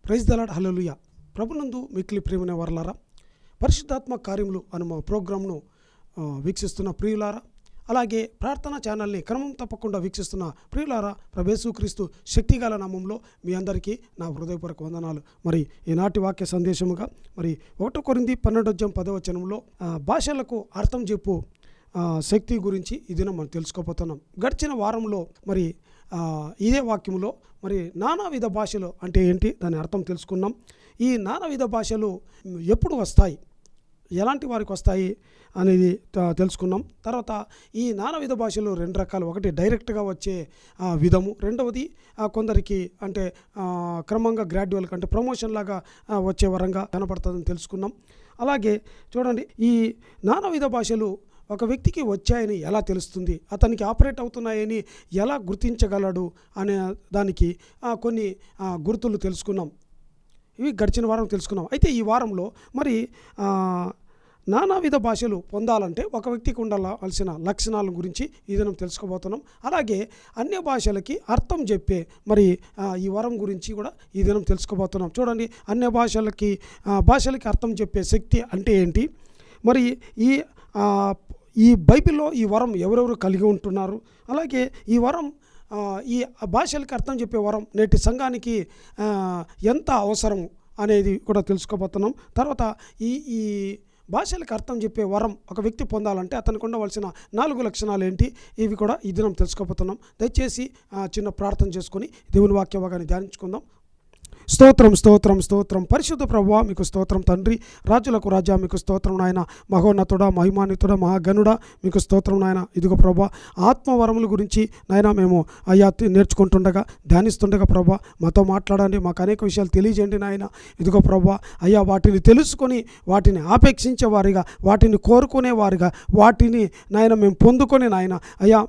Praise the lord. హల్లెలూయా. ప్రభునందు మిక్కిలి ప్రియమైన వారలారా, పరిశుద్ధాత్మ కార్యములు అను మా ప్రోగ్రామ్ను వీక్షిస్తున్న ప్రియులారా, అలాగే ప్రార్థనా ఛానల్ని క్రమం తప్పకుండా వీక్షిస్తున్న ప్రియులారా, ప్రభు యేసుక్రీస్తు శక్తిగల నామంలో మీ అందరికీ నా హృదయపూర్వక వందనాలు. మరి ఈనాటి వాక్య సందేశముగా మరి 1 కొరింథీ 12:10 భాషలకు అర్థం చెప్పు శక్తి గురించి ఈ దినం మనం తెలుసుకోబోతున్నాం. గడిచిన వారంలో మరి ఇదే వాక్యంలో మరి నానావిధ భాషలు అంటే ఏంటి, దాని అర్థం తెలుసుకున్నాం. ఈ నానావిధ భాషలు ఎప్పుడు వస్తాయి, ఎలాంటి వారికి వస్తాయి అనేది తెలుసుకున్నాం. తర్వాత ఈ నానావిధ భాషలు 2 రకాలు. ఒకటి డైరెక్ట్గా వచ్చే విధము, రెండవది కొందరికి అంటే క్రమంగా గ్రాడ్యువల్గా అంటే ప్రమోషన్ లాగా వచ్చే వరంగా కనపడుతుందని తెలుసుకున్నాం. అలాగే చూడండి, ఈ నానావిధ భాషలు ఒక వ్యక్తికి వచ్చాయని ఎలా తెలుస్తుంది, అతనికి ఆపరేట్ అవుతున్నాయని ఎలా గుర్తించగలడు అనే దానికి కొన్ని గుర్తులు తెలుసుకున్నాం. ఇవి గడిచిన వారం తెలుసుకున్నాం. అయితే ఈ వారంలో మరి నానావిధ భాషలు పొందాలంటే ఒక వ్యక్తికి ఉండాల్సిన లక్షణాల గురించి ఈ దినం తెలుసుకోబోతున్నాం. అలాగే అన్య భాషలకి అర్థం చెప్పే మరి ఈ వరం గురించి కూడా ఈ దినం తెలుసుకోబోతున్నాం. చూడండి, అన్య భాషలకి అర్థం చెప్పే శక్తి అంటే ఏంటి, మరి ఈ బైబిల్లో ఈ వరం ఎవరెవరు కలిగి ఉంటున్నారు, అలాగే ఈ వరం ఈ భాషలకి అర్థం చెప్పే వరం నేటి సంఘానికి ఎంత అవసరం అనేది కూడా తెలుసుకోబోతున్నాం. తర్వాత ఈ భాషలకు అర్థం చెప్పే వరం ఒక వ్యక్తి పొందాలంటే అతనికి ఉండవలసిన 4 లక్షణాలు ఏంటి, ఇవి కూడా ఈ దినం తెలుసుకోబోతున్నాం. దయచేసి చిన్న ప్రార్థన చేసుకొని దేవుని వాక్య భాగాన్ని ధ్యానించుకుందాం. స్తోత్రం స్తోత్రం స్తోత్రం. పరిశుద్ధ ప్రభువా మీకు స్తోత్రం తండ్రి. రాజులకు రాజా మీకు స్తోత్రం నాయన. మహోన్నతుడా, మహిమాన్వితుడా, మహాగణుడా మీకు స్తోత్రం నాయన. ఇదిగో ప్రభా, ఆత్మవరముల గురించి నాయన మేము అయ్యా నేర్చుకుంటుండగా ధ్యానిస్తుండగా ప్రభా మాతో మాట్లాడండి, మాకు అనేక విషయాలు తెలియజేయండి నాయన. ఇదిగో ప్రభా అయ్యా, వాటిని తెలుసుకొని వాటిని ఆపేక్షించే వారిగా, వాటిని కోరుకునే వారిగా, వాటిని నాయన మేము పొందుకొని నాయన అయ్యా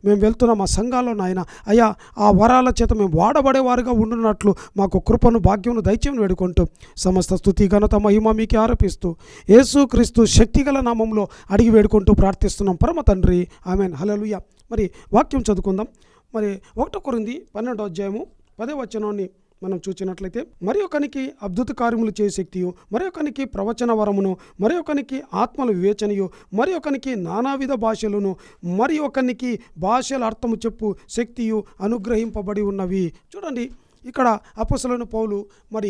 మేము వెళ్తున్న మా సంఘాల్లో నాయన అయ్యా ఆ వరాల చేత మేము వాడబడేవారుగా ఉండున్నట్లు మాకు కృపను భాగ్యమును దయచేయమని వేడుకుంటూ సమస్త స్తుతి ఘనత మహిమ మీకే ఆరోపిస్తూ యేసుక్రీస్తు శక్తిగల నామంలో అడిగి వేడుకుంటూ ప్రార్థిస్తున్నాం పరమ తండ్రి, ఆమేన్. హల్లెలూయా. మరి వాక్యం చదువుకుందాం. మరి 1 కొరింథీ 12:10 మనం చూసినట్లయితే, మరి ఒకనికి అద్భుత కార్యములు చేసే శక్తియు, మరి ఒకనికి ప్రవచన వరమును, మరి ఒకనికి ఆత్మల వివేచనయు, మరి ఒకనికి నానావిధ భాషలను, మరి ఒకనికి భాషల అర్థము చెప్పు శక్తియు అనుగ్రహింపబడి ఉన్నవి. చూడండి, ఇక్కడ అపోస్తలుడైన పౌలు మరి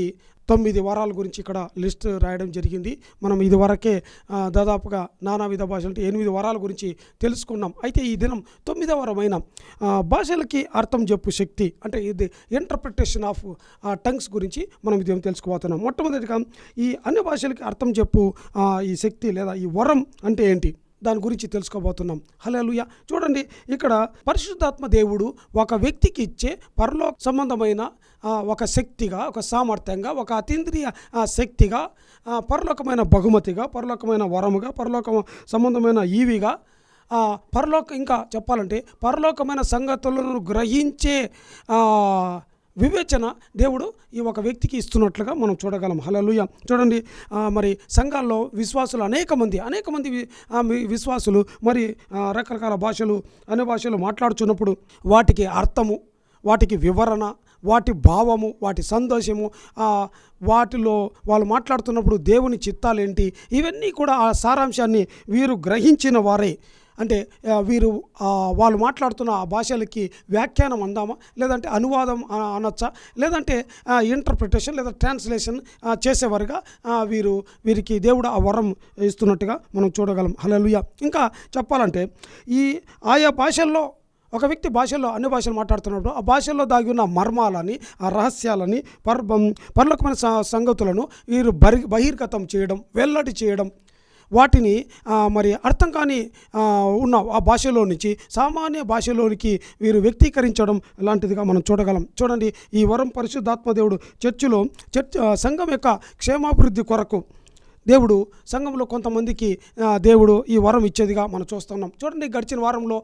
9 వరాల గురించి ఇక్కడ లిస్ట్ రాయడం జరిగింది. మనం ఇది వరకే దాదాపుగా నానావిధ భాషలు అంటే 8 వరాల గురించి తెలుసుకున్నాం. అయితే ఈ దినం 9వ వరమైన భాషలకి అర్థం చెప్పు శక్తి అంటే ఇది ఇంటర్ప్రిటేషన్ ఆఫ్ టంగ్స్ గురించి మనం ఇదేం తెలుసుకోబోతున్నాం. మొట్టమొదటిగా ఈ అన్ని భాషలకి అర్థం చెప్పు ఈ శక్తి లేదా ఈ వరం అంటే ఏంటి, దాని గురించి తెలుసుకోబోతున్నాం. హల్లెలూయా. చూడండి, ఇక్కడ పరిశుద్ధాత్మ దేవుడు ఒక వ్యక్తికి ఇచ్చే పరలోక సంబంధమైన ఒక శక్తిగా, ఒక సామర్థ్యంగా, ఒక అతీంద్రియ శక్తిగా, పరలోకమైన బహుమతిగా, పరలోకమైన వరముగా, పరలోక సంబంధమైన ఈవిగా, ఇంకా చెప్పాలంటే పరలోకమైన సంగతులను గ్రహించే వివేచన దేవుడు ఈ ఒక వ్యక్తికి ఇస్తున్నట్లుగా మనం చూడగలం. హల్లెలూయా. చూడండి, మరి సంఘాల్లో విశ్వాసులు అనేక మంది విశ్వాసులు మరి రకరకాల భాషలు అనే భాషలు మాట్లాడుచున్నప్పుడు వాటికి అర్థము, వాటికి వివరణ, వాటి భావము, వాటి సంతోషము, వాటిలో వాళ్ళు మాట్లాడుతున్నప్పుడు దేవుని చిత్తాలేంటి, ఇవన్నీ కూడా ఆ సారాంశాన్ని వీరు గ్రహించిన వారే. అంటే వాళ్ళు మాట్లాడుతున్న ఆ భాషలకి వ్యాఖ్యానం అందామా, లేదంటే అనువాదం అనొచ్చా, లేదంటే ఇంటర్ప్రిటేషన్ లేదా ట్రాన్స్లేషన్ చేసేవారుగా వీరికి దేవుడు ఆ వరం ఇస్తున్నట్టుగా మనం చూడగలం. హల్లెలూయా. ఇంకా చెప్పాలంటే ఈ ఆయా భాషల్లో ఒక వ్యక్తి అన్ని భాషలు మాట్లాడుతున్నప్పుడు ఆ భాషల్లో దాగి ఉన్న మర్మాలని, ఆ రహస్యాలని, పరలోకమైన సంగతులను వీరు బహిర్గతం చేయడం, వెల్లడి చేయడం, వాటిని మరి అర్థం కాని ఉన్న ఆ భాషలో నుంచి సామాన్య భాషలోనికి వీరు వ్యక్తీకరించడం లాంటిదిగా మనం చూడగలం. చూడండి, ఈ వరం పరిశుద్ధాత్మ దేవుడు సంఘం యొక్క క్షేమాభివృద్ధి కొరకు దేవుడు సంఘంలో కొంతమందికి దేవుడు ఈ వరం ఇచ్చేదిగా మనం చూస్తున్నాం. చూడండి, గడిచిన వారంలో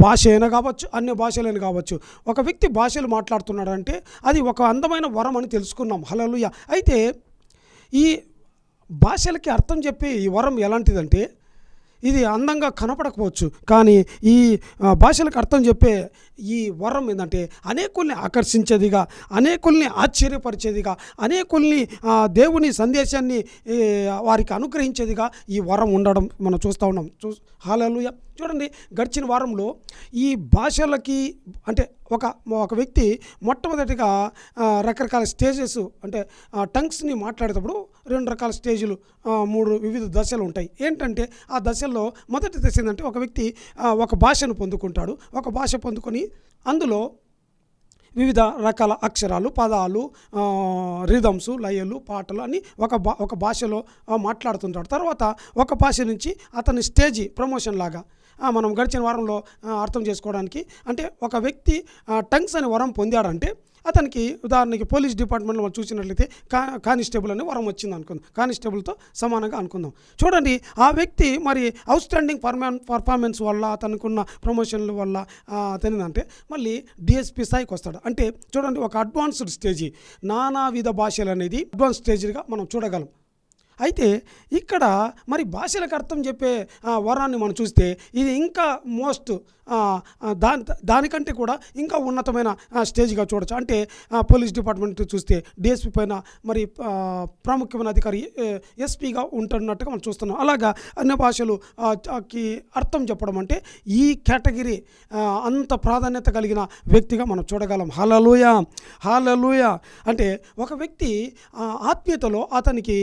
భాష అయినా కావచ్చు, అన్య భాషలైనా కావచ్చు, ఒక వ్యక్తి భాషలు మాట్లాడుతున్నాడంటే అది ఒక అందమైన వరం అని తెలుసుకున్నాం. హల్లెలూయా. అయితే ఈ భాషలకి అర్థం చెప్పి ఈ వరం ఎలాంటిదంటే, ఇది అందంగా కనపడకపోవచ్చు, కానీ ఈ భాషలకు అర్థం చెప్పే ఈ వరం ఏంటంటే అనేకుల్ని ఆకర్షించేదిగా, అనేకుల్ని ఆశ్చర్యపరిచేదిగా, అనేకుల్ని దేవుని సందేశాన్ని వారికి అనుగ్రహించేదిగా ఈ వరం ఉండడం మనం చూస్తూ ఉన్నాం. హల్లెలూయా. చూడండి, గడిచిన వారంలో ఈ భాషలకి అంటే ఒక వ్యక్తి మొట్టమొదటిగా రకరకాల స్టేజెస్ అంటే టంగ్స్ని మాట్లాడేటప్పుడు 2 రకాల స్టేజులు, 3 వివిధ దశలు ఉంటాయి. ఏంటంటే ఆ దశల్లో మొదటి దశ ఏంటంటే ఒక వ్యక్తి ఒక భాషను పొందుకుంటాడు. ఒక భాష పొందుకొని అందులో వివిధ రకాల అక్షరాలు, పదాలు, రిథమ్స్, లయలు, పాటలు అన్నీ ఒక భాషలో మాట్లాడుతుంటాడు. తర్వాత ఒక భాష నుంచి అతని స్టేజీ ప్రమోషన్ లాగా మనం గడిచిన వారంలో అర్థం చేసుకోవడానికి, అంటే ఒక వ్యక్తి టంగ్స్ అనే వరం పొందాడంటే అతనికి ఉదాహరణకి పోలీస్ డిపార్ట్మెంట్లో మనం చూసినట్లయితే కానిస్టేబుల్ అనే వరం వచ్చింది అనుకుందాం, కానిస్టేబుల్తో సమానంగా అనుకుందాం. చూడండి, ఆ వ్యక్తి మరి అవుట్స్టాండింగ్ పర్ఫార్మెన్స్ వల్ల అతనుకున్న ప్రమోషన్ల వల్ల అతనిదంటే మళ్ళీ డిఎస్పీ స్థాయికి వస్తాడు. అంటే చూడండి, ఒక అడ్వాన్స్డ్ స్టేజీ, నానావిధ భాషలు అనేది అడ్వాన్స్ స్టేజ్గా మనం చూడగలం. అయితే ఇక్కడ మరి భాషలకు అర్థం చెప్పే వరాన్ని మనం చూస్తే ఇది ఇంకా మోస్ట్ దానికంటే కూడా ఇంకా ఉన్నతమైన స్టేజ్గా చూడొచ్చు. అంటే పోలీస్ డిపార్ట్మెంట్ చూస్తే డిఎస్పీ పైన మరి ప్రాముఖ్యమైన అధికారి ఎస్పీగా ఉంటున్నట్టుగా మనం చూస్తున్నాం. అలాగా అన్ని భాషలుకి అర్థం చెప్పడం అంటే ఈ కేటగిరీ అంత ప్రాధాన్యత కలిగిన వ్యక్తిగా మనం చూడగలం. హల్లెలూయా, హల్లెలూయా. అంటే ఒక వ్యక్తి ఆత్మీయతలో అతనికి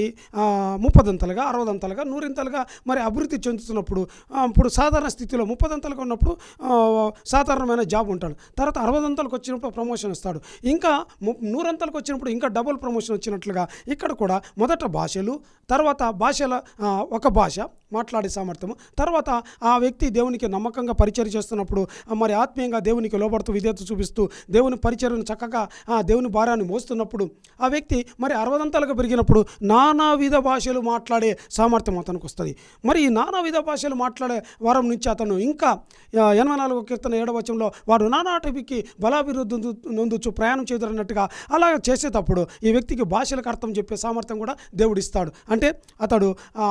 30 60 100 మరి అభివృద్ధి చెందుతున్నప్పుడు, ఇప్పుడు సాధారణ స్థితిలో 30 ఉన్నప్పుడు సాధారణమైన జాబ్ ఉంటాడు. తర్వాత 60 వచ్చినప్పుడు ప్రమోషన్ ఇస్తాడు. ఇంకా 100 వచ్చినప్పుడు ఇంకా డబుల్ ప్రమోషన్ వచ్చినట్లుగా ఇక్కడ కూడా మొదట భాషలు, తర్వాత భాషల ఒక భాష మాట్లాడే సామర్థ్యము, తర్వాత ఆ వ్యక్తి దేవునికి నమ్మకంగా పరిచర్య చేస్తున్నప్పుడు మరి ఆత్మీయంగా దేవునికి లోబడుతూ విధేయత చూపిస్తూ దేవుని పరిచర్యను చక్కగా దేవుని భారాన్ని మోస్తున్నప్పుడు ఆ వ్యక్తి మరి 60 పెరిగినప్పుడు నానావిధ భాషలు మాట్లాడే సామర్థ్యం అతనికి వస్తుంది. మరి ఈ నానావిధ భాషలు మాట్లాడే వారం నుంచి అతను ఇంకా 84వ కీర్తన 7వ వచనంలో వాడు నానాటికి బలాభివృద్ధి నొందుచు ప్రయాణం చేదురన్నట్టుగా అలా చేసేటప్పుడు ఈ వ్యక్తికి భాషలకు అర్థం చెప్పే సామర్థ్యం కూడా దేవుడు ఇస్తాడు. అంటే అతడు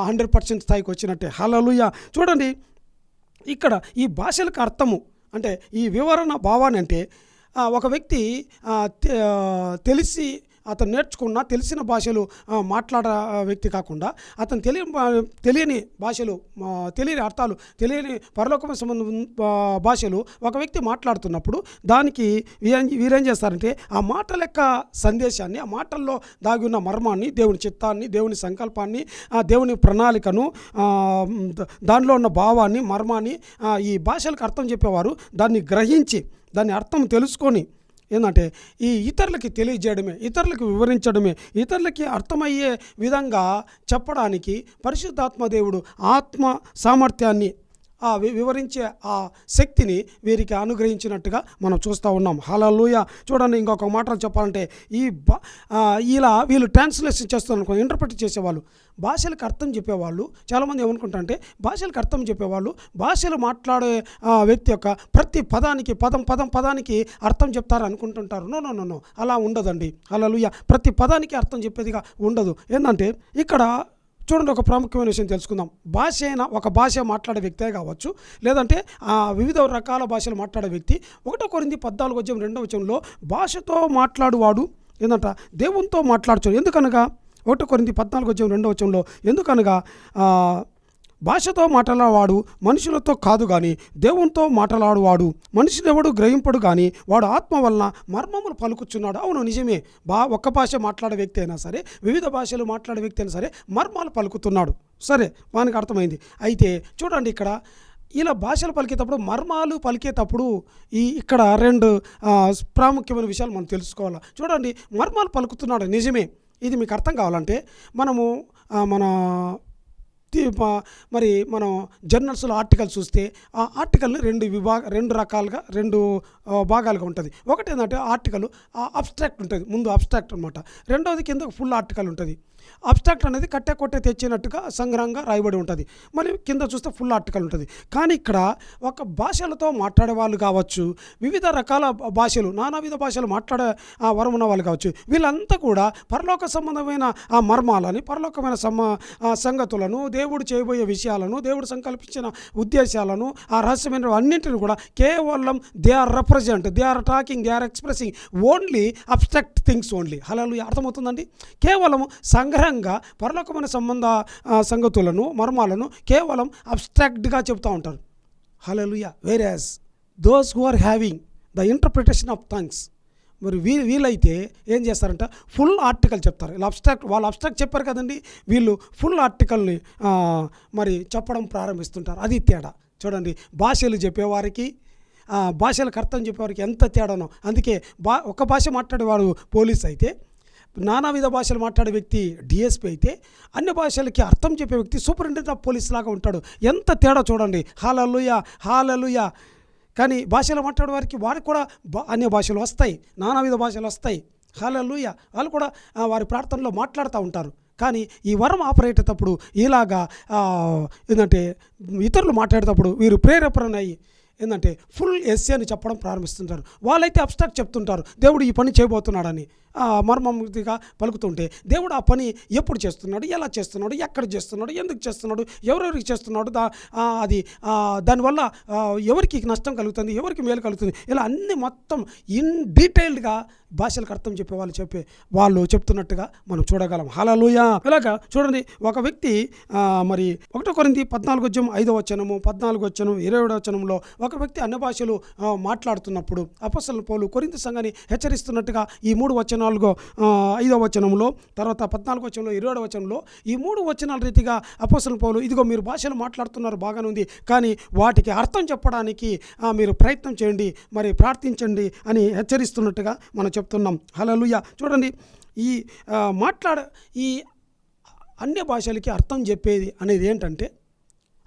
100% స్థాయికి వచ్చినట్టే. హల్లెలూయా. చూడండి, ఇక్కడ ఈ భాషలకు అర్థము అంటే ఈ వివరణ భావాన్ని అంటే ఒక వ్యక్తి తెలిసి అతను నేర్చుకున్న తెలిసిన భాషలు మాట్లాడే వ్యక్తి కాకుండా అతను తెలియని భాషలు, తెలియని అర్థాలు, తెలియని పరలోకమైన సంబంధం భాషలు ఒక వ్యక్తి మాట్లాడుతున్నప్పుడు దానికి వీరేం చేస్తారంటే ఆ మాటల యొక్క సందేశాన్ని, ఆ మాటల్లో దాగి ఉన్న మర్మాన్ని, దేవుని చిత్తాన్ని, దేవుని సంకల్పాన్ని, దేవుని ప్రణాళికను, దానిలో ఉన్న భావాన్ని, మర్మాన్ని ఈ భాషలకు అర్థం చెప్పేవారు దాన్ని గ్రహించి దాని అర్థం తెలుసుకొని ఏంటంటే ఈ ఇతరులకి తెలియజేయడమే, ఇతరులకు వివరించడమే, ఇతరులకి అర్థమయ్యే విధంగా చెప్పడానికి పరిశుద్ధాత్మ దేవుడు ఆత్మ సామర్థ్యాన్ని వివరించే ఆ శక్తిని వీరికి అనుగ్రహించినట్టుగా మనం చూస్తూ ఉన్నాం. హల్లెలూయా. చూడండి, ఇంకొక మాటలు చెప్పాలంటే ఇలా వీళ్ళు ట్రాన్స్లేషన్ చేస్తున్నారు, ఇంటర్ప్రిట్ చేసేవాళ్ళు, భాషలకు అర్థం చెప్పేవాళ్ళు. చాలామంది ఏమనుకుంటారంటే భాషలకు అర్థం చెప్పేవాళ్ళు భాషలు మాట్లాడే వ్యక్తి యొక్క ప్రతి పదానికి పదానికి అర్థం చెప్తారు అనుకుంటుంటారు. నో, అలా ఉండదండి. హల్లెలూయా. ప్రతి పదానికి అర్థం చెప్పేదిగా ఉండదు. ఏంటంటే ఇక్కడ చూడండి, ఒక ప్రాముఖ్యమైన విషయం తెలుసుకుందాం. భాష అయినా ఒక భాష మాట్లాడే వ్యక్తే కావచ్చు, లేదంటే వివిధ రకాల భాషలు మాట్లాడే వ్యక్తి 1 కొరింథీ 14:2 భాషతో మాట్లాడువాడు ఏంటంట దేవునితో మాట్లాడుచు. ఎందుకనగా 1 కొరింథీ 14:2 ఎందుకనగా భాషతో మాట్లాడేవాడు మనుషులతో కాదు కానీ దేవునితో మాట్లాడువాడు. మనుషులెవడు గ్రహింపడు కానీ వాడు ఆత్మ వలన మర్మములు పలుకుచున్నాడు. అవును, నిజమే. ఒక్క భాష మాట్లాడే వ్యక్తి అయినా సరే, వివిధ భాషలు మాట్లాడే వ్యక్తి అయినా సరే మర్మాలు పలుకుతున్నాడు. సరే, మనకు అర్థమైంది. అయితే చూడండి, ఇక్కడ ఇలా భాషలు పలికేటప్పుడు, మర్మాలు పలికేటప్పుడు ఇక్కడ 2 ప్రాముఖ్యమైన విషయాలు మనం తెలుసుకోవాలి. చూడండి, మర్మాలు పలుకుతున్నాడు, నిజమే. ఇది మీకు అర్థం కావాలంటే మనము మనం జర్నల్స్లో ఆర్టికల్ చూస్తే ఆ ఆర్టికల్ని 2 రకాలుగా 2 భాగాలుగా ఉంటుంది. ఒకటి ఏంటంటే ఆర్టికల్ అబ్స్ట్రాక్ట్ ఉంటుంది, ముందు అబ్స్ట్రాక్ట్ అనమాట. రెండవది కింద ఫుల్ ఆర్టికల్ ఉంటుంది. అబ్స్ట్రాక్ట్ అనేది కొట్టే తెచ్చినట్టుగా సంగ్రహంగా రాయబడి ఉంటుంది. మరి కింద చూస్తే ఫుల్ ఆర్టికల్ ఉంటుంది. కానీ ఇక్కడ ఒక భాషలతో మాట్లాడే వాళ్ళు కావచ్చు, వివిధ రకాల భాషలు, నానావిధ భాషలు మాట్లాడే వరం ఉన్న వాళ్ళు కావచ్చు, వీళ్ళంతా కూడా పరలోక సంబంధమైన ఆ మర్మాలని, పరలోకమైన సంగతులను, దేవుడు చేయబోయే విషయాలను, దేవుడు సంకల్పించిన ఉద్దేశాలను, ఆ రహస్యమైన అన్నింటిని కూడా కేవలం they are represent, they are talking, they are expressing only abstract things only. Hallelujah. అర్థమవుతుందండి? కేవలం సంగ్రహంగా పరలోకమైన సంగతులను, మర్మాలను కేవలం అబ్స్ట్రాక్ట్గా చెప్తూ ఉంటారు. Hallelujah. Whereas those who are having the interpretation of things, మరి వీళ్ళైతే ఏం చేస్తారంట, ఫుల్ ఆర్టికల్ చెప్తారు. ఇలా వాళ్ళు అబ్స్ట్రాక్ట్ చెప్పారు కదండి, వీళ్ళు ఫుల్ ఆర్టికల్ని మరి చెప్పడం ప్రారంభిస్తుంటారు. అది తేడా. చూడండి, భాషలు చెప్పేవారికి, భాషలకు అర్థం చెప్పేవారికి ఎంత తేడానో. అందుకే ఒక భాష మాట్లాడేవాడు పోలీస్ అయితే, నానావిధ భాషలు మాట్లాడే వ్యక్తి డిఎస్పీ అయితే, అన్ని భాషలకి అర్థం చెప్పే వ్యక్తి సూపరింటెండెంట్ ఆఫ్ పోలీస్ లాగా ఉంటాడు. ఎంత తేడా చూడండి. హల్లెలూయా, హల్లెలూయా. కానీ భాషలు మాట్లాడే వారికి కూడా అన్య భాషలు వస్తాయి, నానావిధ భాషలు వస్తాయి. హల్లెలూయా. వాళ్ళు కూడా వారి ప్రార్థనలో మాట్లాడుతూ ఉంటారు. కానీ ఈ వరం ఆపరేట్ అయ్యేటప్పుడు ఇలాగా ఏంటంటే ఇతరులు మాట్లాడేటప్పుడు వీరు ప్రేరేపణ అయ్యి ఏంటంటే ఫుల్ ఎస్సీ అని చెప్పడం ప్రారంభిస్తుంటారు. వాళ్ళైతే అబ్స్ట్రాక్ట్ చెప్తుంటారు, దేవుడు ఈ పని చేయబోతున్నాడని మర్మముగా పలుకుతుంటే, దేవుడు ఆ పని ఎప్పుడు చేస్తున్నాడు, ఎలా చేస్తున్నాడు, ఎక్కడ చేస్తున్నాడు, ఎందుకు చేస్తున్నాడు, ఎవరెవరికి చేస్తున్నాడు, అది దానివల్ల ఎవరికి నష్టం కలుగుతుంది, ఎవరికి మేలు కలుగుతుంది, ఇలా అన్ని మొత్తం ఇన్ డీటెయిల్డ్గా భాషలకు అర్థం వాళ్ళు చెప్తున్నట్టుగా మనం చూడగలం. హల్లెలూయా. ఇలాగా చూడండి, ఒక వ్యక్తి మరి 1 కొరింథీ 14:5 27 ఒక వ్యక్తి అన్ని భాషలు మాట్లాడుతున్నప్పుడు అపొస్తలుడైన పౌలు కొరింథీ సంఘాన్ని హెచ్చరిస్తున్నట్టుగా ఈ 3 వచనాలుగో 5వ వచనంలో, తర్వాత 14వ వచనంలో, 20వ వచనంలో, ఈ 3 వచనాల రీతిగా అపొస్తలుడైన పౌలు ఇదిగో మీరు భాషలు మాట్లాడుతున్నారు, బాగానే ఉంది, కానీ వాటికి అర్థం చెప్పడానికి మీరు ప్రయత్నం చేయండి, మరి ప్రార్థించండి అని హెచ్చరిస్తున్నట్టుగా మనం చెప్తున్నాం. హల్లెలూయా. చూడండి, ఈ అన్య భాషలకి అర్థం చెప్పేది అనేది ఏంటంటే,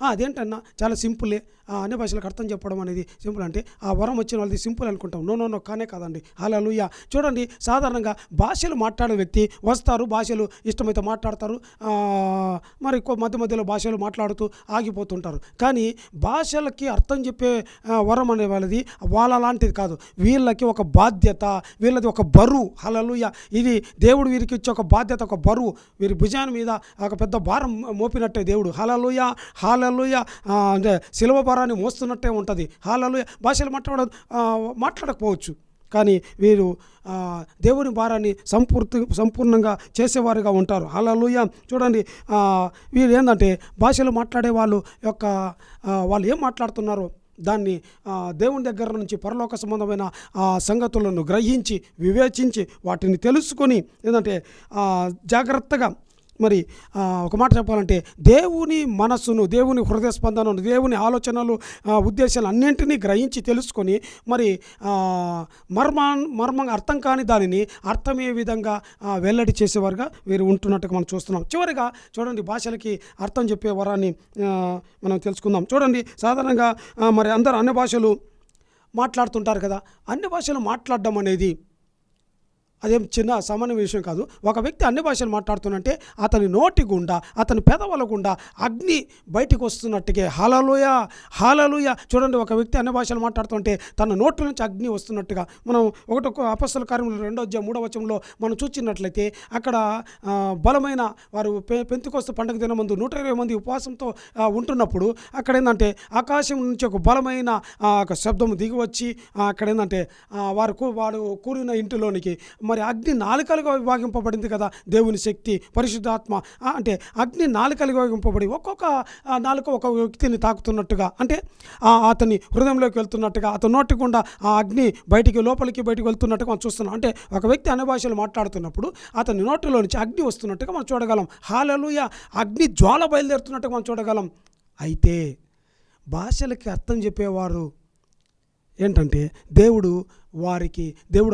అదేంటన్నా చాలా సింపులే, అన్ని భాషలకు అర్థం చెప్పడం అనేది సింపుల్ అంటే ఆ వరం వచ్చిన వాళ్ళది సింపుల్ అనుకుంటాం. నో కానే కాదండి. హల్లెలూయా. చూడండి, సాధారణంగా భాషలు మాట్లాడే వ్యక్తి వస్తారు, భాషలు ఇష్టమైతే మాట్లాడతారు, మరి మధ్యలో భాషలు మాట్లాడుతూ ఆగిపోతుంటారు. కానీ భాషలకి అర్థం చెప్పే వరం అనే వాళ్ళ లాంటిది కాదు. వీళ్ళకి ఒక బాధ్యత, వీళ్ళది ఒక బరువు. హల్లెలూయా. ఇది దేవుడు వీరికి ఇచ్చే ఒక బాధ్యత, ఒక బరువు, వీరి భుజాన్ని మీద ఒక పెద్ద భారం మోపినట్టే దేవుడు. హల్లెలూయా, హల్లెలూయా. అంటే సిలువ భారాన్ని మోస్తున్నట్టే ఉంటుంది. హల్లెలూయా. భాషలు మాట్లాడకపోవచ్చు, కానీ వీరు దేవుని భారాన్ని సంపూర్ణంగా చేసేవారుగా ఉంటారు. హల్లెలూయా. చూడండి, వీరు ఏంటంటే భాషలు మాట్లాడే వాళ్ళు ఏం మాట్లాడుతున్నారో దాన్ని దేవుని దగ్గర నుంచి పరలోక సంబంధమైన సంగతులను గ్రహించి వివేచించి వాటిని తెలుసుకొని ఏంటంటే జాగ్రత్తగా, మరి ఒక మాట చెప్పాలంటే దేవుని మనస్సును, దేవుని హృదయ స్పందనను, దేవుని ఆలోచనలు, ఉద్దేశాలు అన్నింటినీ గ్రహించి తెలుసుకొని మరి మర్మంగా అర్థం కాని దానిని అర్థమయ్యే విధంగా వెల్లడి చేసేవారుగా వీరు ఉంటున్నట్టుగా మనం చూస్తున్నాం. చివరిగా చూడండి, భాషలకి అర్థం చెప్పే వరాన్ని మనం తెలుసుకుందాం. చూడండి, సాధారణంగా మరి అందరూ అన్ని భాషలు మాట్లాడుతుంటారు కదా. అన్ని భాషలు మాట్లాడడం అనేది అదేం చిన్న సామాన్య విషయం కాదు. ఒక వ్యక్తి అన్ని భాషలు మాట్లాడుతున్నంటే అతని నోటి గుండా, అతని పెదవుల గుండా అగ్ని బయటికి వస్తున్నట్టుగా. హల్లెలూయా, హల్లెలూయా. చూడండి, ఒక వ్యక్తి అన్ని భాషలు మాట్లాడుతుంటే తన నోటి నుంచి అగ్ని వస్తున్నట్టుగా మనం అపొస్తలుల కార్యములు 2:3 మనం చూచినట్లయితే అక్కడ బలమైన వారు పెంతెకొస్తు పండుగ దినమందు 120 మంది ఉపవాసంతో ఉంటున్నప్పుడు అక్కడ ఏంటంటే ఆకాశం నుంచి ఒక బలమైన ఒక శబ్దం దిగి వచ్చి అక్కడ ఏంటంటే వాడు కూలిన ఇంటిలోనికి మరి అగ్ని 4 కలుగా విభాగింపబడింది కదా. దేవుని శక్తి, పరిశుద్ధాత్మ అంటే అగ్ని 4 కలుగా విభాగింపబడి ఒక్కొక్క 4 ఒక వ్యక్తిని తాకుతున్నట్టుగా, అంటే అతని హృదయంలోకి వెళ్తున్నట్టుగా, అతని నోటి గుండా ఆ అగ్ని లోపలికి బయటికి వెళ్తున్నట్టుగా మనం చూస్తున్నాం. అంటే ఒక వ్యక్తి అన్ని భాషలు మాట్లాడుతున్నప్పుడు అతని నోటిలో నుంచి అగ్ని వస్తున్నట్టుగా మనం చూడగలం. హల్లెలూయా. అగ్ని జ్వాల బయలుదేరుతున్నట్టుగా మనం చూడగలం. అయితే భాషలకి అర్థం చెప్పేవారు ఏంటంటే దేవుడు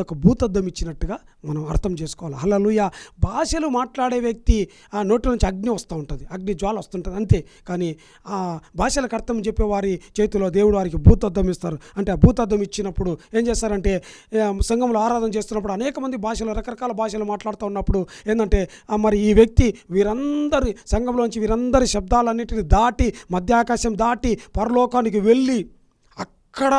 ఒక భూతద్దం ఇచ్చినట్టుగా మనం అర్థం చేసుకోవాలి. హల్లెలూయా. భాషలు మాట్లాడే వ్యక్తి ఆ నోటి నుంచి అగ్ని వస్తూ ఉంటుంది, అగ్ని జ్వాల వస్తుంటుంది అంతే. కానీ ఆ భాషలకు అర్థం చెప్పేవారి చేతిలో దేవుడు వారికి భూతద్దం ఇస్తారు. అంటే ఆ భూతద్దం ఇచ్చినప్పుడు ఏం చేస్తారంటే సంఘంలో ఆరాధన చేస్తున్నప్పుడు అనేక మంది రకరకాల భాషలు మాట్లాడుతూ ఉన్నప్పుడు ఏంటంటే మరి ఈ వ్యక్తి సంఘంలోంచి వీరందరి శబ్దాలన్నిటిని దాటి మధ్యాకాశం దాటి పరలోకానికి వెళ్ళి అక్కడ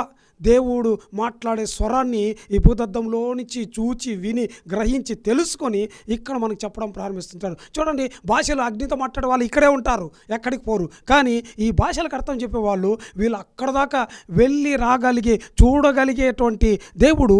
దేవుడు మాట్లాడే స్వరాన్ని ఈ భూతద్దంలో నుంచి చూచి విని గ్రహించి తెలుసుకొని ఇక్కడ మనకు చెప్పడం ప్రారంభిస్తుంటాడు. చూడండి, భాషలు అగ్నితో మాట్లాడే వాళ్ళు ఇక్కడే ఉంటారు, ఎక్కడికి పోరు. కానీ ఈ భాషలకు అర్థం చెప్పేవాళ్ళు వీళ్ళు అక్కడ దాకా వెళ్ళి రాగలిగే చూడగలిగేటువంటి దేవుడు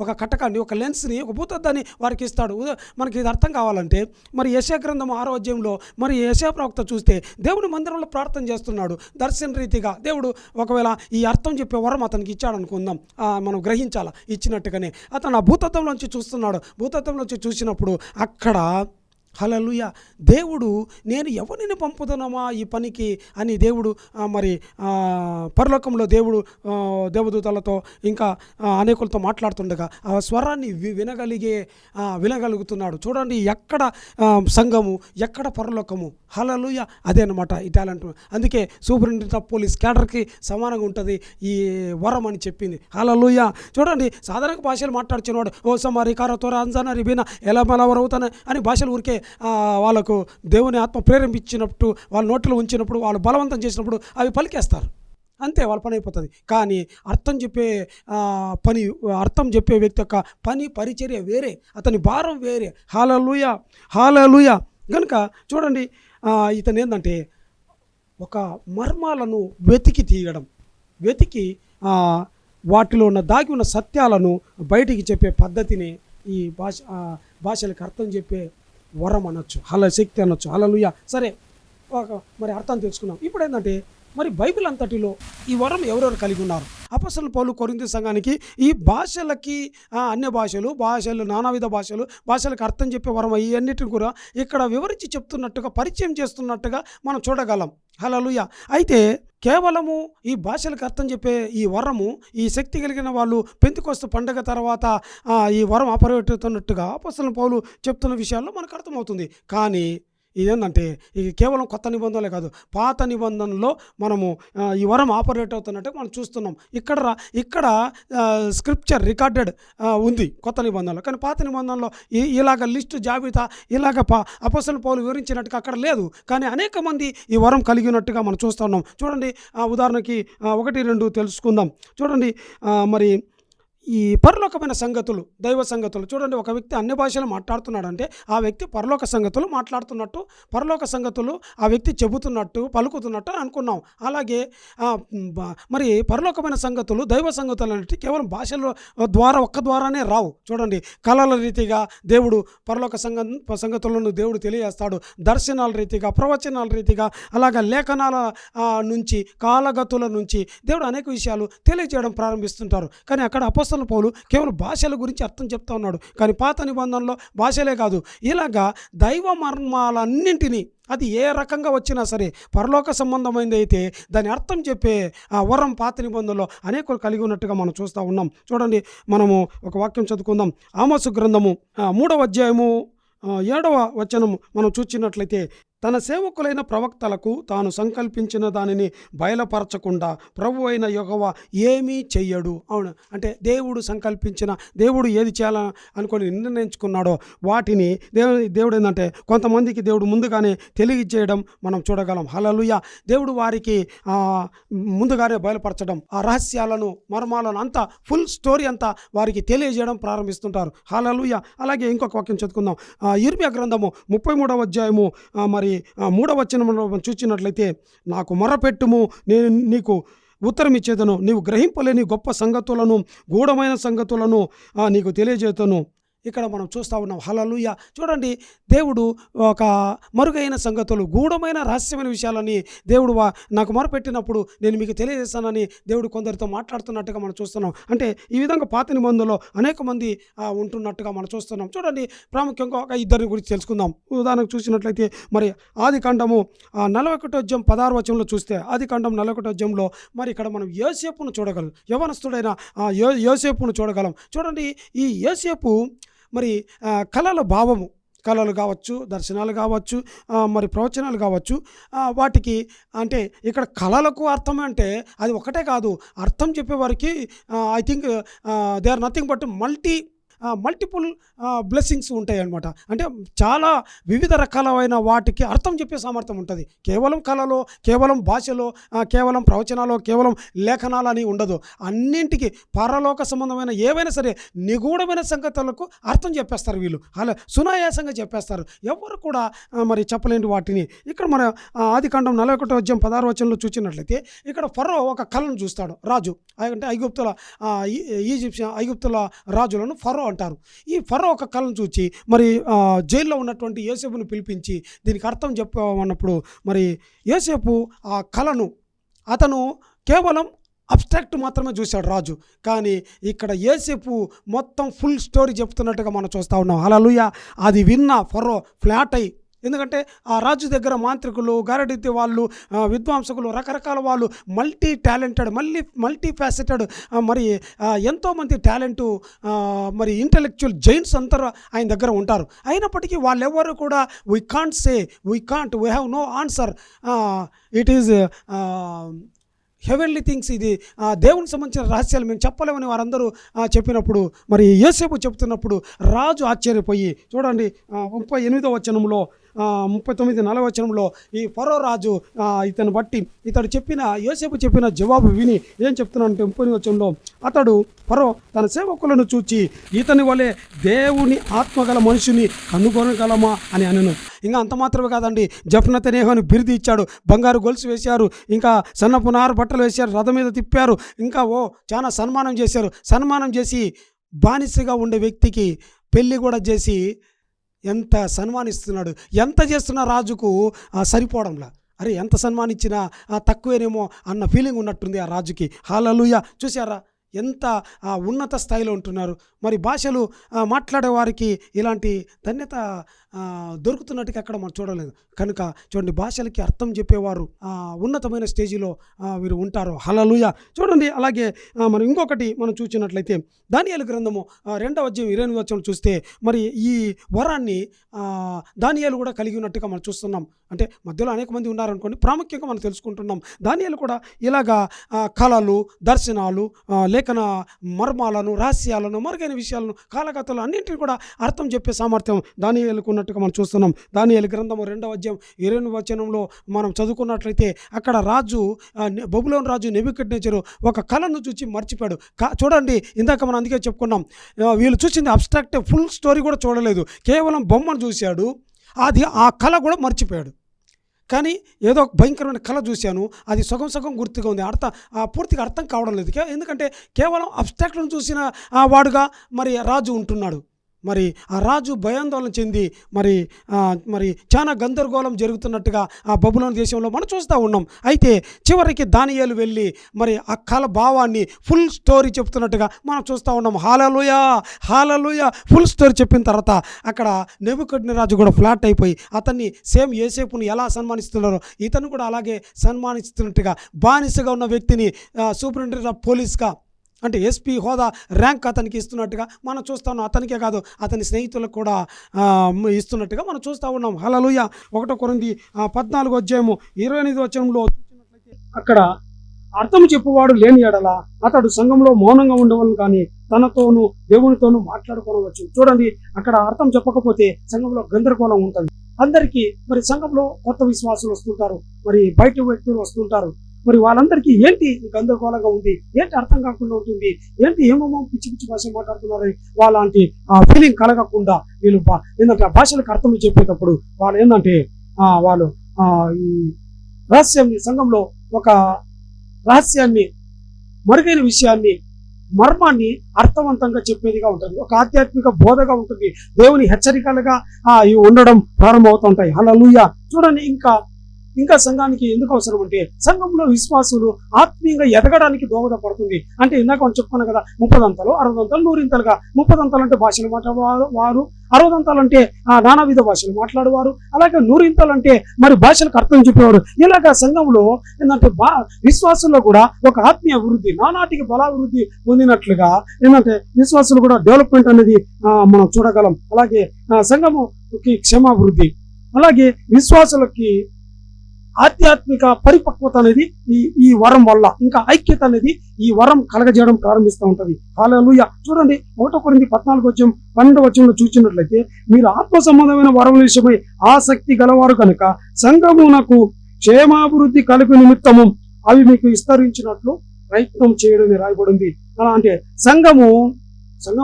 ఒక కటకాన్ని, ఒక లెన్స్ని, ఒక భూతద్దాన్ని వారికి ఇస్తాడు. మనకి ఇది అర్థం కావాలంటే మరి యెషయా గ్రంథం 6వ అధ్యాయంలో మరి యెషయా ప్రవక్త చూస్తే దేవుని మందిరంలో ప్రార్థన చేస్తున్నాడు. దర్శన రీతిగా దేవుడు ఒకవేళ ఈ అర్థం చెప్పే వరం అతనికి ఇచ్చాడు అనుకుందాం, మనం గ్రహించాలా, ఇచ్చినట్టుగానే అతను ఆ భూతత్వంలోంచి చూస్తున్నాడు. భూతత్వంలోంచి చూసినప్పుడు అక్కడ హల్లెలూయా, దేవుడు నేను ఎవరిని పంపుతున్నామా ఈ పనికి అని దేవుడు మరి పరలోకంలో దేవుడు దేవదూతలతో ఇంకా అనేకులతో మాట్లాడుతుండగా ఆ స్వరాన్ని వినగలుగుతున్నాడు. చూడండి, ఎక్కడ సంఘము, ఎక్కడ పరలోకము. హల్లెలూయా, అదే అనమాట ఈ టాలెంట్. అందుకే సూపరింటెండెంట్ ఆఫ్ పోలీస్ క్యాడర్కి సమానంగా ఉంటుంది ఈ వరం అని చెప్పింది. హల్లెలూయా. చూడండి, సాధారణ భాషలు మాట్లాడుచున్నవాడు ఓ సమారి కారతోర అంజన రిబీన ఎలా మలవరవుతాను అని భాషలు ఊరికే వాళ్ళకు దేవుని ఆత్మ ప్రేరేపించినప్పుడు, వాళ్ళ నోట్లో ఉంచినప్పుడు, వాళ్ళు బలవంతం చేసినప్పుడు అవి పలికేస్తారు, అంతే, వాళ్ళ పని అయిపోతుంది. కానీ అర్థం చెప్పే వ్యక్తి యొక్క పని పరిచర్య వేరే, అతని భారం వేరే. హల్లెలూయా, హల్లెలూయా. కనుక చూడండి, ఇతను ఏంటంటే ఒక మర్మాలను వెతికి వాటిలో ఉన్న దాగి ఉన్న సత్యాలను బయటికి చెప్పే పద్ధతిని ఈ భాషలకు అర్థం చెప్పే వరం అనొచ్చు, శక్తి అనొచ్చు. హల్లెలూయా. సరే, మరి అర్థం తెలుసుకున్నాం. ఇప్పుడు ఏంటంటే మరి బైబిల్ అంతటిలో ఈ వరం ఎవరెవరు కలిగి ఉన్నారు? అపొస్తలుడైన పౌలు కొరింథీ సంఘానికి ఈ భాషలకి, అన్య భాషలు, నానావిధ భాషలకు అర్థం చెప్పే వరం ఇవన్నిటిని కూడా ఇక్కడ వివరించి చెప్తున్నట్టుగా, పరిచయం చేస్తున్నట్టుగా మనం చూడగలం. హల్లెలూయా. అయితే కేవలము ఈ భాషలకు అర్థం చెప్పే ఈ వరము, ఈ శక్తి కలిగిన వాళ్ళు పెంతెకొస్తు పండుగ తర్వాత ఈ వరం ఆపరేటుతున్నట్టుగా అపొస్తలుడైన పౌలు చెప్తున్న విషయాల్లో మనకు అర్థమవుతుంది. కానీ ఇదేంటంటే ఇది కేవలం కొత్త నిబంధనలే కాదు, పాత నిబంధనలో మనము ఈ వరం ఆపరేట్ అవుతున్నట్టు మనం చూస్తున్నాం. ఇక్కడ స్క్రిప్చర్ రికార్డెడ్ ఉంది కొత్త నిబంధనలో. కానీ పాత నిబంధనలో ఇలాగ లిస్టు జాబితా ఇలాగ అపొస్తలుడైన పౌలు వివరించినట్టుగా అక్కడ లేదు. కానీ అనేక మంది ఈ వరం కలిగినట్టుగా మనం చూస్తున్నాం. చూడండి, ఉదాహరణకి 1-2 తెలుసుకుందాం. చూడండి, మరి ఈ పరలోకమైన సంగతులు, దైవ సంగతులు. చూడండి, ఒక వ్యక్తి అన్ని భాషలు మాట్లాడుతున్నాడంటే ఆ వ్యక్తి పరలోక సంగతులు మాట్లాడుతున్నట్టు, పరలోక సంగతులు ఆ వ్యక్తి చెబుతున్నట్టు, పలుకుతున్నట్టు అనుకున్నాం. అలాగే మరి పరలోకమైన సంగతులు, దైవ సంగతులు అనేవి కేవలం భాషల ఒక్క ద్వారానే రావు. చూడండి, కళల రీతిగా దేవుడు పరలోక సంగతులను దేవుడు తెలియజేస్తాడు. దర్శనాల రీతిగా, ప్రవచనాల రీతిగా, అలాగే లేఖనాల నుంచి, కాలగతుల నుంచి దేవుడు అనేక విషయాలు తెలియజేయడం ప్రారంభిస్తుంటారు. కానీ అక్కడ అపొస్తలుడైన పౌలు కేవలం భాషల గురించి అర్థం చెప్తా ఉన్నాడు. కానీ పాత నిబంధనలో భాషలే కాదు, ఇలాగా దైవ మర్మాలన్నింటినీ, అది ఏ రకంగా వచ్చినా సరే పరలోక సంబంధమైనది అయితే దాని అర్థం చెప్పే ఆ వరం పాత నిబంధనలో అనేకులు కలిగి ఉన్నట్టుగా మనం చూస్తూ ఉన్నాం. చూడండి, మనము ఒక వాక్యం చదువుకుందాం. ఆమోసు గ్రంథము 3వ అధ్యాయము 7వ వచనం మనం చూచినట్లయితే, తన సేవకులైన ప్రవక్తలకు తాను సంకల్పించిన దానిని బయలుపరచకుండా ప్రభు అయిన యెహోవా ఏమీ చెయ్యడు. అవును, అంటే దేవుడు సంకల్పించిన, దేవుడు ఏది చేయాలని అనుకొని నిర్ణయించుకున్నాడో వాటిని దేవుడు ఏంటంటే కొంతమందికి దేవుడు ముందుగానే తెలియజేయడం మనం చూడగలం. హల్లెలూయా. దేవుడు వారికి ముందుగానే బయలుపరచడం, ఆ రహస్యాలను, మర్మాలను అంతా, ఫుల్ స్టోరీ అంతా వారికి తెలియజేయడం ప్రారంభిస్తుంటారు. హల్లెలూయా. అలాగే ఇంకొక వాక్యం చదువుకుందాం. ఇర్మియా గ్రంథము 33వ అధ్యాయము మరి 3వ వచనంలో చూచినట్లయితే, నాకు మొరపెట్టుము, నేను నీకు ఉత్తరం ఇచ్చేదను, నీవు గ్రహింపలేని గొప్ప సంగతులను, గూఢమైన సంగతులను నీకు తెలియజేతను. ఇక్కడ మనం చూస్తూ ఉన్నాం. హల్లెలూయా. చూడండి, దేవుడు ఒక మరుగైన సంగతులు, గూఢమైన రహస్యమైన విషయాలని దేవుడు నాకు మొరపెట్టినప్పుడు నేను మీకు తెలియజేస్తానని దేవుడు కొందరితో మాట్లాడుతున్నట్టుగా మనం చూస్తున్నాం. అంటే ఈ విధంగా పాత నిబంధనలో అనేక మంది ఉంటున్నట్టుగా మనం చూస్తున్నాం. చూడండి, ప్రాముఖ్యంగా ఒక ఇద్దరిని గురించి తెలుసుకుందాం. ఉదాహరణకు చూసినట్లయితే మరి ఆదికాండము 41వ అధ్యాయం 16వ వచనంలో చూస్తే, ఆదికాండం 41వ అధ్యాయంలో మరి ఇక్కడ మనం యోసేపును చూడగలం, యవనస్తుడైన యోసేపును చూడగలం. చూడండి, ఈ యోసేపు మరి కళల భావము, కళలు కావచ్చు, దర్శనాలు కావచ్చు, మరి ప్రవచనాలు కావచ్చు, వాటికి అంటే ఇక్కడ కళలకు అర్థం అంటే అది ఒకటే కాదు, అర్థం చెప్పేవారికి I think they are nothing but multi multiple blessings ఉంటాయి అన్నమాట. అంటే చాలా వివిధ రకాలైన వాటికి అర్థం చెప్పే సామర్థ్యం ఉంటుంది. కేవలం కళలో, కేవలం భాషలో, కేవలం ప్రవచనాలు, కేవలం లేఖనాలు అని ఉండదు. అన్నింటికి పరలోక సంబంధమైన ఏవైనా సరే నిగూఢమైన సంగతులకు అర్థం చెప్పేస్తారు వీళ్ళు. అలా సునాయాసంగా చెప్పేస్తారు. ఎవరు కూడా మరి చెప్పలేని వాటిని ఇక్కడ మన ఆదికాండం 41:16 చూసినట్లయితే ఇక్కడ ఫరో ఒక కళను చూస్తాడు. రాజు అంటే ఐగుప్తుల రాజులను ఫరో అంటారు. ఈ ఫరో ఒక కళను చూచి మరి జైల్లో ఉన్నటువంటి యోసేపును పిలిపించి దీనికి అర్థం చెప్పమన్నప్పుడు మరి యోసేపు ఆ కళను అతను కేవలం అబ్స్ట్రాక్ట్ మాత్రమే చూశాడు రాజు. కానీ ఇక్కడ యోసేపు మొత్తం ఫుల్ స్టోరీ చెప్తున్నట్టుగా మనం చూస్తూ ఉన్నాం. హల్లెలూయా. అది విన్న ఫరో ఫ్లాట్ అయ్యి, ఎందుకంటే ఆ రాజు దగ్గర మాంత్రికులు, గారడిద్ది వాళ్ళు, విద్వాంసకులు, రకరకాల వాళ్ళు, మల్టీ టాలెంటెడ్, మల్టీ ఫ్యాసెటెడ్, మరి ఎంతోమంది టాలెంటు, మరి ఇంటెలెక్చువల్ జైంట్స్ అంతా ఆయన దగ్గర ఉంటారు. అయినప్పటికీ వాళ్ళెవరు కూడా we have no answer, it is heavenly things, ఇది దేవునికి సంబంధించిన రహస్యాలు మేము చెప్పలేమని వారందరూ చెప్పినప్పుడు మరి యోసేపు చెప్తున్నప్పుడు రాజు ఆశ్చర్యపోయి, చూడండి 38వ వచనంలో 39-40 వచనంలో ఈ ఫరో రాజు ఇతను బట్టి యోసేపు చెప్పిన జవాబు విని ఏం చెప్తున్నానంటే 30వ వచనంలో అతడు ఫరో తన సేవకులను చూచి ఇతని వలె దేవుని ఆత్మగల మనిషిని కనుగొనగలమా అని అనను. ఇంకా అంత మాత్రమే కాదండి, జఫ్నతనేహుని బిరుదు ఇచ్చాడు, బంగారు గొలుసు వేశారు, ఇంకా సన్నపు నారు బట్టలు వేశారు, రథం మీద తిప్పారు, ఇంకా చాలా సన్మానం చేశారు. సన్మానం చేసి బానిసగా ఉండే వ్యక్తికి పెళ్ళి కూడా చేసి ఎంత సన్మానిస్తున్నాడు. ఎంత చేస్తున్నా రాజుకు సరిపోవడంలా. అరే ఎంత సన్మానించినా తక్కువేనేమో అన్న ఫీలింగ్ ఉన్నట్టుంది ఆ రాజుకి. హల్లెలూయా. చూసారా ఎంత ఉన్నత స్థాయిలో ఉంటున్నారు. మరి భాషలు మాట్లాడే వారికి ఇలాంటి ధన్యత దొరుకుతున్నట్టుగా అక్కడ మనం చూడలేదు. కనుక చూడండి, భాషలకి అర్థం చెప్పేవారు ఉన్నతమైన స్టేజిలో వీరు ఉంటారు. హల్లెలూయా. చూడండి, అలాగే మనం ఇంకొకటి మనం చూసినట్లయితే దానియేలు గ్రంథము 2:28 చూస్తే మరి ఈ వరాన్ని దానియేలు కూడా కలిగి ఉన్నట్టుగా మనం చూస్తున్నాం. అంటే మధ్యలో అనేక మంది ఉన్నారనుకోండి, ప్రాముఖ్యంగా మనం తెలుసుకుంటున్నాం. దానియేలు కూడా ఇలాగా కళలు, దర్శనాలు, లేఖన మర్మాలను, రహస్యాలను, మరుగైన విషయాలను, కాలకథలు అన్నింటినీ కూడా అర్థం చెప్పే సామర్థ్యం దానియేలుకు ఉన్నట్టుగా మనం చూస్తున్నాం. దానియేలు గ్రంథము 2:28 మనం చదువుకున్నట్లయితే అక్కడ రాజు, బబులోను రాజు నెబుకద్నెజరు ఒక కళను చూసి మర్చిపోయాడు. చూడండి, ఇందాక మనం అందుకే చెప్పుకున్నాం, వీళ్ళు చూసింది అబ్స్ట్రాక్ట్, ఫుల్ స్టోరీ కూడా చూడలేదు, కేవలం బొమ్మను చూశాడు. అది ఆ కళ కూడా మర్చిపోయాడు. కానీ ఏదో భయంకరమైన కళ చూశాను, అది సగం గుర్తుగా ఉంది, పూర్తిగా అర్థం కావడం లేదు. ఎందుకంటే కేవలం అబ్స్ట్రాక్ట్లను చూసిన వాడుగా మరి రాజు ఉంటున్నాడు. మరి ఆ రాజు భయాందోళన చెంది మరి చాలా గందరగోళం జరుగుతున్నట్టుగా ఆ బబులోను దేశంలో మనం చూస్తూ ఉన్నాం. అయితే చివరికి దానియేలు వెళ్ళి మరి ఆ కళ భావాన్ని ఫుల్ స్టోరీ చెప్తున్నట్టుగా మనం చూస్తూ ఉన్నాం. హల్లెలూయా, హల్లెలూయా. ఫుల్ స్టోరీ చెప్పిన తర్వాత అక్కడ నెబుకద్నెజరు కూడా ఫ్లాట్ అయిపోయి అతన్ని సేమ్ యోసేపుని ఎలా సన్మానిస్తున్నారో ఇతను కూడా అలాగే సన్మానిస్తున్నట్టుగా, బానిసగా ఉన్న వ్యక్తిని సూపరింటెండెంట్ ఆఫ్ పోలీస్గా, అంటే ఎస్పీ హోదా ర్యాంక్ అతనికి ఇస్తున్నట్టుగా మనం చూస్తూ ఉన్నాం. అతనికే కాదు, అతని స్నేహితులకు కూడా ఇస్తున్నట్టుగా మనం చూస్తూ ఉన్నాం. హల్లెలూయా. 1 కొరింథీ 14:28 చూసినట్లయితే అక్కడ అర్థం చెప్పువాడు లేని ఎడల అతడు సంఘంలో మౌనంగా ఉండవలను, కానీ తనతోనూ దేవునితోనూ మాట్లాడుకోవచ్చు. చూడండి, అక్కడ అర్థం చెప్పకపోతే సంఘంలో గందరగోళం ఉంటుంది. అందరికీ మరి సంఘంలో కొత్త విశ్వాసులు వస్తుంటారు, మరి బయట వ్యక్తులు వస్తుంటారు. మరి వాళ్ళందరికీ ఏంటి గందరగోళంగా ఉంది, ఏంటి అర్థం కాకుండా ఉంటుంది, ఏంటి ఏమేమో పిచ్చి భాష మాట్లాడుతున్నారని వాళ్ళంటి ఫీలింగ్ కలగకుండా వీళ్ళు ఏంటంటే ఆ భాషలకు అర్థం చెప్పేటప్పుడు వాళ్ళు ఏంటంటే వాళ్ళు ఈ రహస్యాన్ని, సంఘంలో ఒక రహస్యాన్ని, మరుగైన విషయాన్ని, మర్మాన్ని అర్థవంతంగా చెప్పేదిగా ఉంటుంది, ఒక ఆధ్యాత్మిక బోధగా ఉంటుంది, దేవుని హెచ్చరికలుగా ఉండడం ప్రారంభమవుతుంటాయి. హల్లెలూయా. చూడండి, ఇంకా సంఘానికి ఎందుకు అవసరం అంటే సంఘంలో విశ్వాసులు ఆత్మీయంగా ఎదగడానికి దోహదపడుతుంది. అంటే ఇందాక మనం చెప్పుకున్నాం కదా, 30 అంతలు, 60 అంతలు, 100 అంతలుగా. 30 అంతలు అంటే భాషలు మాట్లాడేవారు, 60 అంతలు అంటే నానావిధ భాషలు మాట్లాడేవారు, అలాగే 100 అంతలు అంటే మరి భాషలకు అర్థం చెప్పేవారు. ఇలాగా సంఘంలో ఏంటంటే విశ్వాసుల్లో కూడా ఒక ఆత్మీయ అభివృద్ధి, నానాటికి బలాభివృద్ధి పొందినట్లుగా ఏంటంటే విశ్వాసులు కూడా డెవలప్మెంట్ అనేది మనం చూడగలం. అలాగే సంఘముకి క్షమాభివృద్ధి, అలాగే విశ్వాసులకి ఆధ్యాత్మిక పరిపక్వత అనేది ఈ వరం వల్ల, ఇంకా ఐక్యత అనేది ఈ వరం కలగజేయడం ప్రారంభిస్తూ ఉంటది. హల్లెలూయా. చూడండి 1 కొరింథీ 14:12 చూసినట్లయితే, మీరు ఆత్మ సంబంధమైన వరం విషయమై ఆసక్తి గలవారు కనుక సంఘమునకు క్షేమాభివృద్ధి కలుగు నిమిత్తము అవి మీకు విస్తరించినట్లు ప్రయత్నం చేయడం రాయబడింది. అలా అంటే సంఘం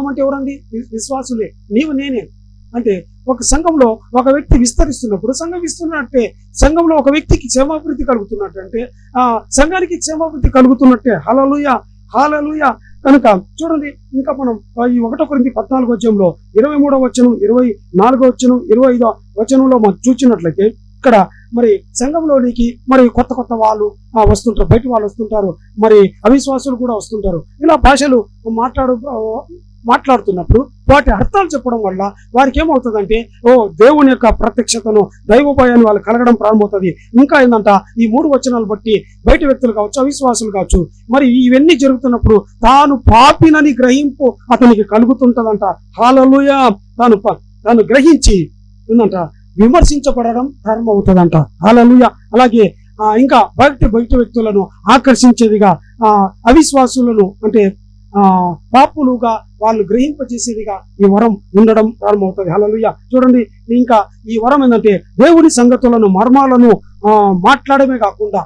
అంటే ఎవరండి? విశ్వాసులే, నీవు నేనే. అంటే ఒక సంఘంలో ఒక వ్యక్తి విస్తరిస్తున్నప్పుడు సంఘం విస్తున్నట్టే, సంఘంలో ఒక వ్యక్తికి క్షేమాభివృద్ధి కలుగుతున్నట్టు అంటే సంఘానికి క్షేమాభివృద్ధి కలుగుతున్నట్టే. హల్లెలూయా, హల్లెలూయా. కనుక చూడండి, ఇంకా మనం ఈ 1 కొరింథీ 14 23వ వచనం, 24వ వచనం, 25వ వచనంలో మనం చూసినట్లయితే, ఇక్కడ మరి సంఘంలోనికి మరి కొత్త వాళ్ళు వస్తుంటారు, బయట వాళ్ళు వస్తుంటారు, మరి అవిశ్వాసులు కూడా వస్తుంటారు. ఇలా భాషలు మాట్లాడుతున్నప్పుడు వాటి అర్థాలు చెప్పడం వల్ల వారికి ఏమవుతుందంటే, దేవుని యొక్క ప్రత్యక్షతను, దైవ భయాన్ని వాళ్ళు కలగడం ప్రారంభమవుతుంది. ఇంకా ఏంటంట, ఈ 3 వచనాలు బట్టి బయట వ్యక్తులు కావచ్చు, అవిశ్వాసులు కావచ్చు, మరి ఇవన్నీ జరుగుతున్నప్పుడు తాను పాపినని గ్రహింపు అతనికి కలుగుతుంటదంట. హల్లెలూయా. తాను గ్రహించి ఏంటంట, విమర్శించబడడం ప్రారంభమవుతుందంట. హల్లెలూయా. అలాగే ఇంకా బయట వ్యక్తులను ఆకర్షించేదిగా, అవిశ్వాసులను అంటే పాపులుగా వాళ్ళు గ్రహింపజేసేదిగా ఈ వరం ఉండడం ప్రారంభమవుతుంది. హల్లెలూయా. చూడండి, ఇంకా ఈ వరం ఏంటంటే దేవుని సంగతులను, మర్మాలను మాట్లాడమే కాకుండా,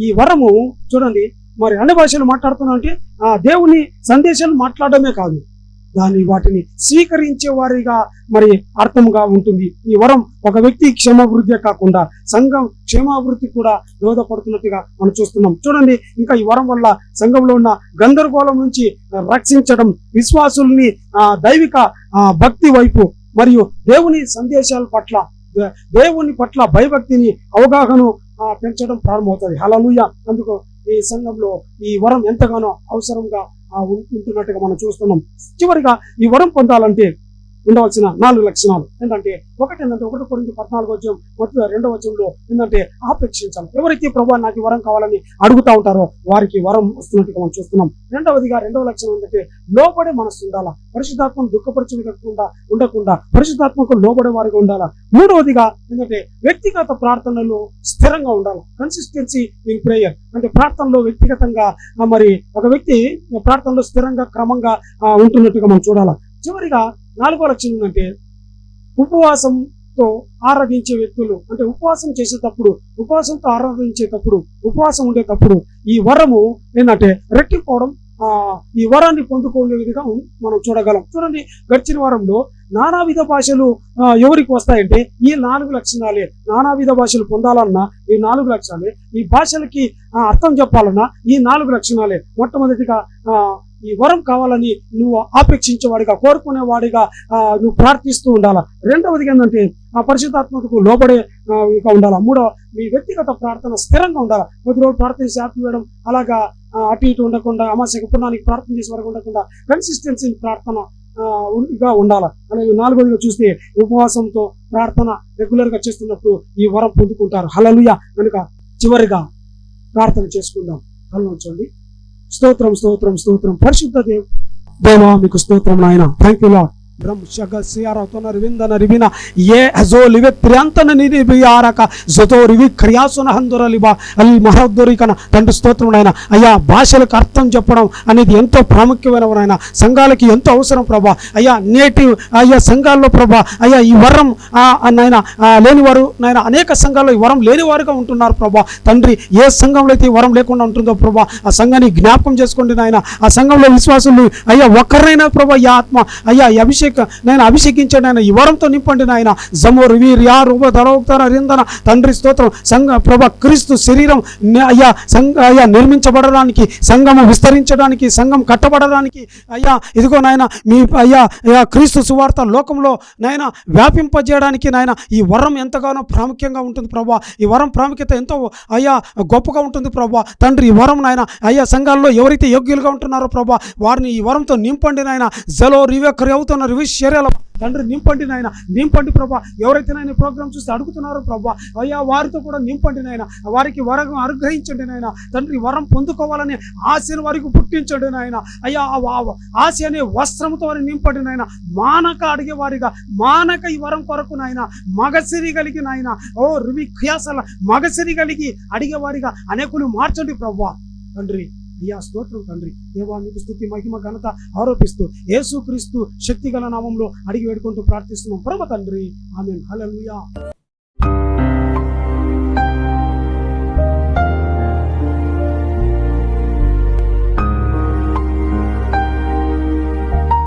ఈ వరము చూడండి మరి అన్ని భాషలు మాట్లాడుతున్నా అంటే దేవుని సందేశాలు మాట్లాడమే కాదు, వాటిని స్వీకరించే వారిగా మరి అర్థముగా ఉంటుంది. ఈ వరం ఒక వ్యక్తి క్షేమాభివృద్ధి కాకుండా సంఘం క్షేమాభివృద్ధి కూడా దోహదపడుతున్నట్టుగా మనం చూస్తున్నాం. చూడండి, ఇంకా ఈ వరం వల్ల సంఘంలో ఉన్న గందరగోళం నుంచి రక్షించడం, విశ్వాసుల్ని దైవిక భక్తి వైపు మరియు దేవుని సందేశాల పట్ల, దేవుని పట్ల భయభక్తిని, అవగాహన పెంచడం ప్రారంభమవుతుంది. హల్లెలూయా. అందుకు ఈ సంఘంలో ఈ వరం ఎంతగానో అవసరంగా ఉంటున్నట్టుగా మనం చూస్తున్నాం. చివరిగా ఈ వరం పొందాలంటే ఉండవలసిన 4 లక్షణాలు ఏంటంటే, ఒకటి ఏంటంటే 1 కొరింథీ 14 మొదటి 2వ వచనంలో ఏంటంటే ఆపేక్షించాలి. ఎవరైతే ప్రభువా నాకు వరం కావాలని అడుగుతా ఉంటారో వారికి వరం వస్తున్నట్టుగా మనం చూస్తున్నాం. రెండవ లక్షణం ఏంటంటే లోబడే మనసు ఉండాలా. పరిశుద్ధాత్మను దుఃఖపరిచే విధంగా ఉండకుండా పరిశుద్ధాత్మకు లోబడే వారిగా ఉండాలా. మూడవదిగా ఏంటంటే వ్యక్తిగత ప్రార్థనలు స్థిరంగా ఉండాలి. కన్సిస్టెన్సీ ఇన్ ప్రేయర్ అంటే ప్రార్థనలో వ్యక్తిగతంగా మరి ఒక వ్యక్తి ప్రార్థనలో స్థిరంగా క్రమంగా ఉంటున్నట్టుగా మనం చూడాలా. చివరిగా 4వ లక్షణం ఏంటంటే ఉపవాసంతో ఆరాధించే వ్యక్తులు. అంటే ఉపవాసంతో ఆరాధించేటప్పుడు, ఉపవాసం ఉండేటప్పుడు ఈ వరము ఏంటంటే రెట్టిపోవడం, ఈ వరాన్ని పొందుకునే విధంగా మనం చూడగలం. చూడండి, గడిచిన వారంలో నానావిధ భాషలు ఎవరికి వస్తాయంటే ఈ 4 లక్షణాలే. నానావిధ భాషలు పొందాలన్నా ఈ 4 లక్షణాలే, ఈ భాషలకి అర్థం చెప్పాలన్నా ఈ 4 లక్షణాలే. మొట్టమొదటిగా ఈ వరం కావాలని నువ్వు ఆపేక్షించేవాడిగా, కోరుకునేవాడిగా నువ్వు ప్రార్థిస్తూ ఉండాలా. రెండవదిగా ఏంటంటే పరిశుద్ధాత్మకు లోబడే ఉండాలా. మూడవ, మీ వ్యక్తిగత ప్రార్థన స్థిరంగా ఉండాలా. కొద్ది రోజులు ప్రార్థన చేసి ఆపివేయడం, అలాగా అటు ఇటు ఉండకుండా, అమావాస్యకు పుణ్యానికి ప్రార్థన చేసే వరకు ఉండకుండా కన్సిస్టెన్సీ ప్రార్థన ఉండాలా. అలాగే 4వదిగా చూస్తే ఉపవాసంతో ప్రార్థన రెగ్యులర్ గా చేస్తున్నప్పుడు ఈ వరం పొందుకుంటారు. హల్లెలూయా. కనుక చివరిగా ప్రార్థన చేసుకుందాం. కళ్ళొంచండి. స్తోత్రం, స్తోత్రం, స్తోత్రం. పరిశుద్ధ దేవా మీకు స్తోత్రం నాయన. Thank you lord. తండ్రి స్తోత్రం నాయన. అయ్యా భాషలకు అర్థం చెప్పడం అనేది ఎంతో ప్రాముఖ్యమైన నాయన, సంఘాలకి ఎంతో అవసరం ప్రభా. అయ్యా నేటి సంఘాల్లో ప్రభా అయ్యా ఈ వరం నాయన లేనివారు నాయన అనేక సంఘాల్లో ఈ వరం లేనివారుగా ఉంటున్నారు ప్రభా. తండ్రి ఏ సంఘంలో అయితే ఈ వరం లేకుండా ఉంటుందో ప్రభా ఆ సంఘాన్ని జ్ఞాపకం చేసుకోండి నాయన. ఆ సంఘంలో విశ్వాసులు అయ్యా ఒక్కరైనా ప్రభా ఈ ఆత్మ అయ్యా నేను అభిషేకించండి ఆయన, ఈ వరంతో నింపండి నాయన. జమోర్ వీర్ యా రూప ధరోక్తన రిందన తండ్రి స్తోత్రం. సంఘ ప్రభా క్రీస్తు శరీరం అయ్యా నిర్మించబడడానికి, సంఘము విస్తరించడానికి, సంఘం కట్టబడడానికి అయ్యా ఇదిగో నాయన మీ అయ్యా క్రీస్తు సువార్త లోకంలో నాయన వ్యాపింపజేయడానికి నాయన ఈ వరం ఎంతగానో ప్రాముఖ్యంగా ఉంటుంది ప్రభా. ఈ వరం ప్రాముఖ్యత ఎంతో అయ్యా గొప్పగా ఉంటుంది ప్రభా. తండ్రి ఈ వరం నాయన అయ్యా సంఘాల్లో ఎవరైతే యోగ్యులుగా ఉంటున్నారో ప్రభా వారిని ఈ వరంతో నింపండి నాయన. జలో రివే క్రవుతున్న ఐశ్వర్యాల తండ్రి నింపండి నాయన, నింపండి ప్రభా. ఎవరైతే నాయన ప్రోగ్రామ్ చూస్తే అడుగుతున్నారో ప్రభా, అయ్యా వారితో కూడా నింపండి నాయన, వారికి వరం అనుగ్రహించండి నాయన. తండ్రి వరం పొందుకోవాలని ఆశను వారికి పుట్టించండి నాయన. అయ్యా ఆశ అనే వస్త్రంతో వారిని నింపండి నాయన. మానక అడిగేవారిగా, మానక ఈ వరం కొరకు నాయన మగసిరి కలిగి నాయన, ఓ రువి ఖయాసల మగసిరి కలిగి అడిగేవారిగా అనేకులు మార్చండి ప్రభా. తండ్రి అయ్యా స్తోత్రం తండ్రి. దేవా మీకు స్తుతి మహిమ ఘనత ఆరోపిస్తూ యేసుక్రీస్తు శక్తిగల నామంలో అడిగి వేడుకుంటూ ప్రార్థిస్తున్నాం పరమ తండ్రి. ఆమేన్. హల్లెలూయా.